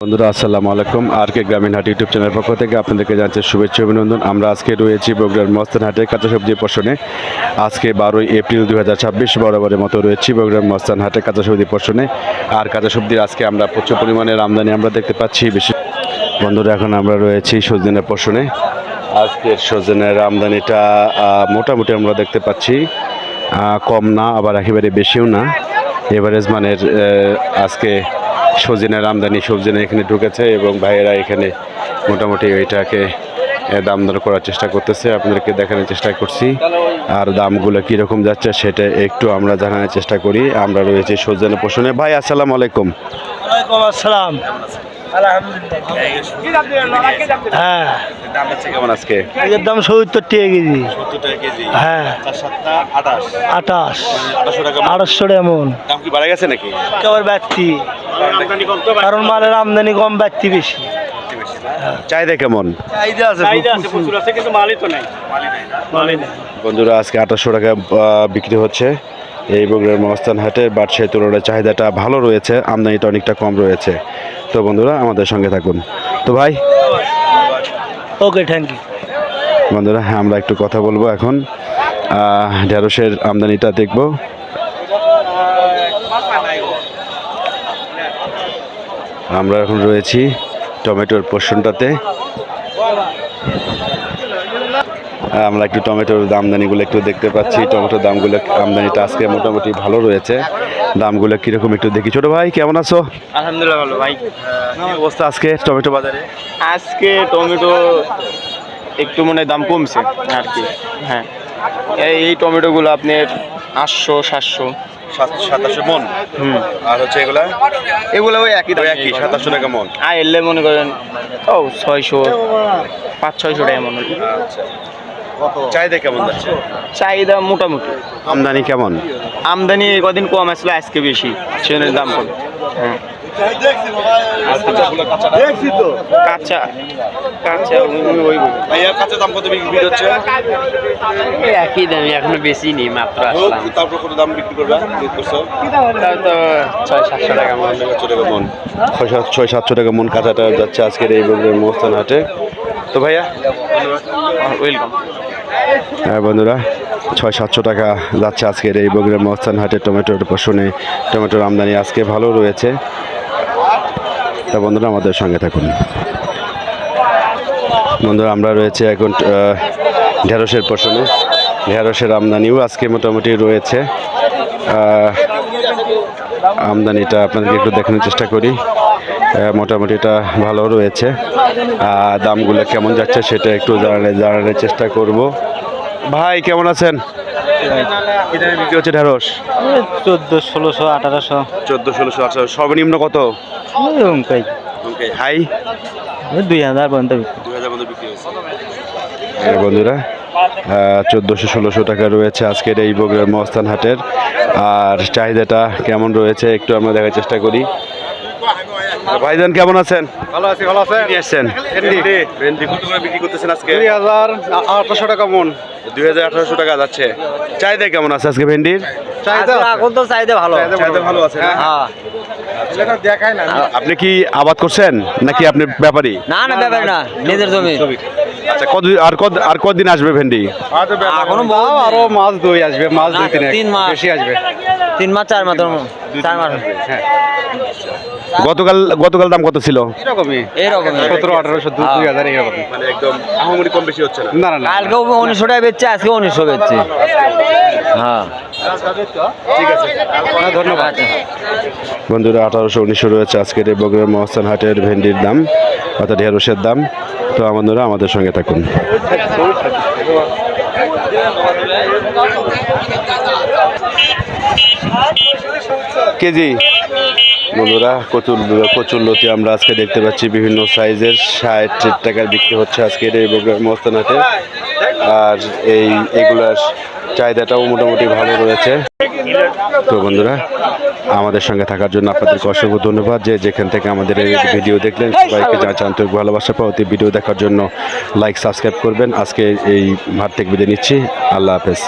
বন্ধুরা আসসালামু আলাইকুম। আর কে গ্রামীণ হাট ইউটিউব চ্যানেলের পক্ষ থেকে আপনাদেরকে জানাচ্ছি শুভেচ্ছা অভিনন্দন। আমরা আজকে রয়েছি বগুড়ার মস্তান হাটে কাঁচা সবজি পর্ষণে। আজকে 12ই এপ্রিল 2026 বরাবরের মতো রয়েছি বগুড়ার মস্তান হাটে কাঁচা সবজি পর্ষণে। আর কাঁচা সবজির আজকে আমরা প্রচুর পরিমাণের আমদানি আমরা দেখতে পাচ্ছি। বেশি বন্ধুরা এখন আমরা রয়েছি সজনের পর্ষণে। আজকের সজনের আমদানিটা মোটামুটি আমরা দেখতে পাচ্ছি, কম না আবার একেবারে বেশিও না, এভারেজ মানের আজকে সজনের আমদানি সবজিনা এখানে ঢুকেছে এবং ভাইয়েরা এখানে মোটামুটি এটাকে দাম দর করার চেষ্টা করতেছে। আপনাদেরকে দেখানোর চেষ্টা করছি আর দামগুলো কীরকম যাচ্ছে সেটা একটু আমরা জানানোর চেষ্টা করি। আমরা রয়েছি সজনের পশনে। ভাই আসসালামু আলাইকুম। ওয়ালাইকুম আসসালাম। হ্যাঁ, কেমন আজকে? এর দাম 70 টাকা কেজি। হ্যাঁ, 28 800 এমন দাম কি বাড়া গেছে নাকি? কেবল ব্যক্তি, কারণ মালের আমদানি কম, ব্যক্তি বেশি। চাহিদা কেমন? চাহিদা আছে, প্রচুর আছে, কিন্তু মালই তো নাই। বন্ধুরা আজকে 2800 টাকা বিক্রি হচ্ছে এই বগুড়ার মস্তান হাটে। বাট সেই তুলনায় চাহিদাটা ভালো রয়েছে, আমদানিটা অনেকটা কম রয়েছে। তো বন্ধুরা আমাদের সঙ্গে থাকুন। তো ভাই ওকে, থ্যাংক ইউ। বন্ধুরা আমরা একটু কথা বলবো এখন, ঢেঁড়সের আমদানিটা দেখব। আমরা এখন রয়েছি টমেটোর পোর্শনটাতে। আমরা একটু টমেটোর আমদানিগুলো একটু দেখতে পাচ্ছি। টমেটোর দামগুলো আমদানিটা আজকে মোটামুটি ভালো রয়েছে। দামগুলো কীরকম একটু দেখি। ছোটো ভাই কেমন আছো? আলহামদুলিল্লাহ ভালো ভাই। কি অবস্থা আজকে টমেটো বাজারে? আজকে টমেটো একটু মনে হয় দাম কমছে আর কি। হ্যাঁ, এই টমেটোগুলো আপনার 800 700 2700 মন। আর হচ্ছে এগুলো ওই একই দাম, 2700 টাকা মন। আর এলে মনে করেন 600 500-600 টাকা মন। চাহিদা কেমন যাচ্ছে? চাহিদা মোটামুটি। আমদানি কেমন? আমদানি কদিন কম আসলে, আজকে বেশি, সেজন্য দাম কম। হ্যাঁ, কাঁচা কাঁচা ওই ভাইয়া কাঁচা দাম কত বিক্রি হচ্ছে? একই দামই, এখনো বেশি নেই, মাত্র আসলাম। তারপর কত দাম বিক্রি করবে? তাও তো 600-700 টাকা মন। 600-700 টাকা মন কাঁচাটা যাচ্ছে আজকের এই বগুড়ার মস্তান হাটে। তো ভাইয়া ওয়েলকাম। হ্যাঁ বন্ধুরা, 600-700 টাকা যাচ্ছে আজকের এই বগুড়ার মস্তান হাটে টমেটোর পশনে। টমেটোর আমদানি আজকে ভালো রয়েছে। তা বন্ধুরা আমাদের সঙ্গে থাকুন। বন্ধুরা আমরা রয়েছে এখন ঢেঁড়সের পশনে। ঢেঁড়সের আমদানিও আজকে মোটামুটি রয়েছে। আমদানিটা আপনাদেরকে একটু দেখানোর চেষ্টা করি। মোটামুটি এটা ভালো রয়েছে। দামগুলো কেমন যাচ্ছে সেটা একটু জানানোর চেষ্টা করব। ভাই কেমন আছেন? বিক্রি হচ্ছে ঢেঁড়স 1400 1600 1800 1400 1800। সর্বনিম্ন কত? হাই 2000 পর্যন্ত। 2000 পর্যন্ত বিক্রি হয়েছে। বন্ধুরা 1400-1600 টাকা রয়েছে আজকের এই বগুড়ার মস্তান হাটের। আর চাহিদাটা কেমন রয়েছে একটু আমরা দেখার চেষ্টা করি। ভাইজান কেমন আছেন? ভালো আছি, ভালো আছেন? কি আসছেন? ভেন্ডি কত করে বিক্রি করতেছেন আজকে? 2800 টাকা মন। 2800 টাকা যাচ্ছে। চাহিদা কেমন আছে আজকে ভেন্ডির? এখন তো চাহিদা ভালো। চাহিদা ভালো আছে। হ্যাঁ, দেখায় না। আপনি কি আবাদ করছেন নাকি আপনি ব্যাপারী? না না, ব্যাপার না, নিজের জমি। আচ্ছা, আর কতদিন আসবে ভেন্ডি? এখনো আরো মাস 2 আসবে, মাস 2-3 মাস বেশি আসবে। 3 মাস 4 মাস 4 মাস। হ্যাঁ, গতকাল দাম কত ছিল? এরকমই 1700-1800 2000 এরকম। মানে একদম আহামরি কম বেশি হচ্ছে না। না না, কালকে 1900 টাকা বেচছে, আজকে 1900 বেচছে। হ্যাঁ, ঠিক আছে, ধন্যবাদ। বন্ধুরা 1800-1900 রয়েছে আজকের এই বগুড়ার মহস্থান হাটের ভেন্ডির দাম, অর্থাৎ ঢেঁড়সের দাম। তো বন্ধুরা আমাদের সঙ্গে থাকুন। কেজি বন্ধুরা কচুর লতি আমরা আজকে দেখতে পাচ্ছি বিভিন্ন সাইজের 60 টাকার বিক্রি হচ্ছে আজকের এই বগুড়ার মহস্থান হাটে। আর এইগুলার চাহিদাটাও মোটামুটি ভালো রয়েছে। তো বন্ধুরা আমাদের সঙ্গে থাকার জন্য আপনাদেরকে অসংখ্য ধন্যবাদ। যে যেখান থেকে আমাদের এই ভিডিও দেখলেন সবাইকে জানাচ্ছি আন্তরিক ভালোবাসা। পরবর্তী ভিডিও দেখার জন্য লাইক সাবস্ক্রাইব করবেন। আজকে এই হাট থেকে বিদায় নিচ্ছি। আল্লাহ হাফেজ।